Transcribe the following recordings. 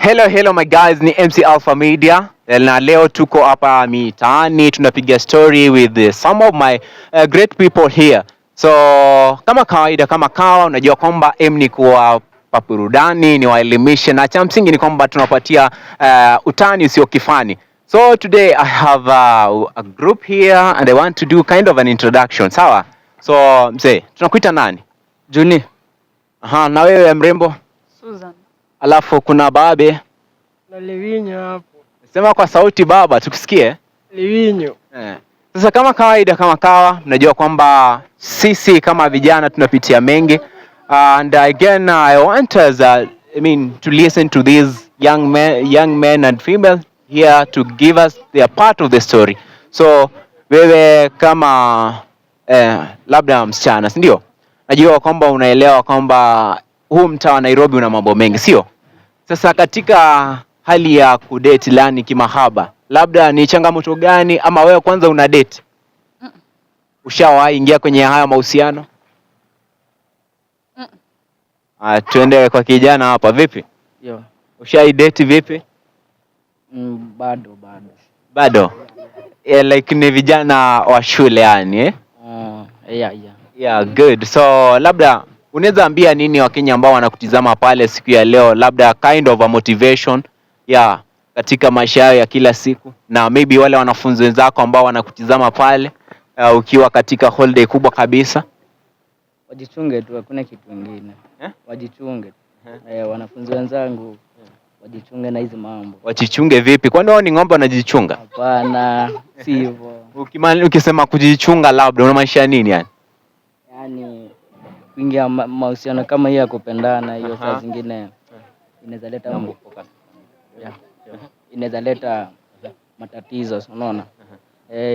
Hello my guys, ni MC Alpha Media na leo tuko hapa mitaani tunapiga story with some of my great people here. So kama kawaida, kama kawa, unajua kwamba aim ni kuwapa burudani, ni waelimishe, na cha msingi ni kwamba tunapatia utani usio kifani. So today I have a group here and I want to do kind of an introduction. Sawa? So mzee, tunakuita nani? Juni. Aha, na wewe mrembo? Susan. Alafu kuna babe Na Livinyo hapo. sema kwa sauti baba tukusikie. Livinyo. Sasa kama kawaida, kama kawa, mnajua kwamba sisi kama vijana tunapitia mengi, and again I want us to listen to these young men and female here to give us their part of the story. So wewe kama labda msichana, si ndio? Najua kwamba unaelewa kwamba huu mtaa wa Nairobi una mambo mengi, sio? Sasa katika hali ya kudate lani kimahaba, labda ni changamoto gani, ama wewe kwanza una date? Ushawahi ingia kwenye haya mahusiano? Tuende kwa kijana hapa, vipi? Yo. Ushawahi date vipi? Bado. Bado? Like ni vijana wa shule yani eh? Yeah, good. So labda unaweza ambia nini Wakenya ambao wanakutizama pale siku ya leo, labda kind of a motivation katika maisha yao ya kila siku, na maybe wale wanafunzi wenzako ambao wanakutizama pale ukiwa katika holiday kubwa kabisa? Wajichunge tu, hakuna kitu kingine. Wajichunge. Wanafunzi wenzangu wajichunge na hizi mambo. Wajichunge vipi? Kwani wao ni ng'ombe wanajichunga? Hapana, si hivyo. Ukisema kujichunga labda unamaanisha nini yani? Yaani kuingia mahusiano kama hii ya kupendana, hiyo saa zingine inaweza leta inaweza leta matatizo, unaona?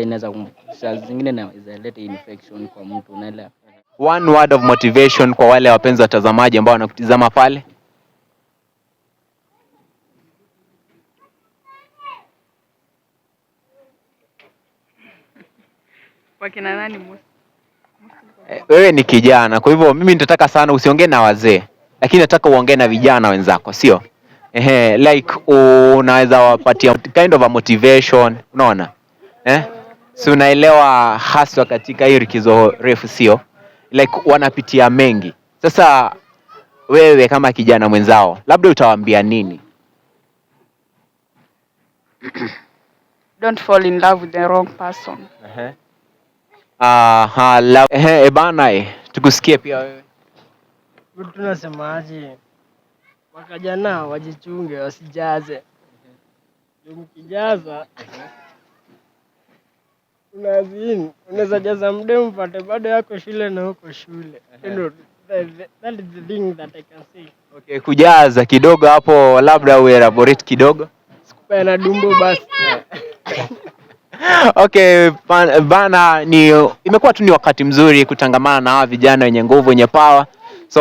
Inaweza saa zingine inaweza leta infection kwa mtu, unaelewa? One word of motivation kwa wale wapenzi watazamaji ambao wanakutizama pale. Wakina nani Wewe ni kijana, kwa hivyo mimi nitataka sana usiongee na wazee, lakini nataka uongee na vijana wenzako, sio? Like unaweza wapatia kind of a motivation, unaona? Si unaelewa haswa katika hii likizo refu, sio? Like wanapitia mengi. Sasa wewe kama kijana mwenzao, labda utawaambia nini? Don't fall in love with the wrong person. Bana, tukusikie pia wewe. Tunasemaje? Wakajana wajichunge, wasijaze. Ukijaza unaweza jaza mdemu pate bado yako shule na huko shule. That is the thing that I can say. Okay, kujaza kidogo hapo, labda uelaborate kidogo. Sikupa na dumbo basi. Okay, bana, imekuwa tu ni wakati mzuri kutangamana na hawa vijana wenye nguvu, wenye power. So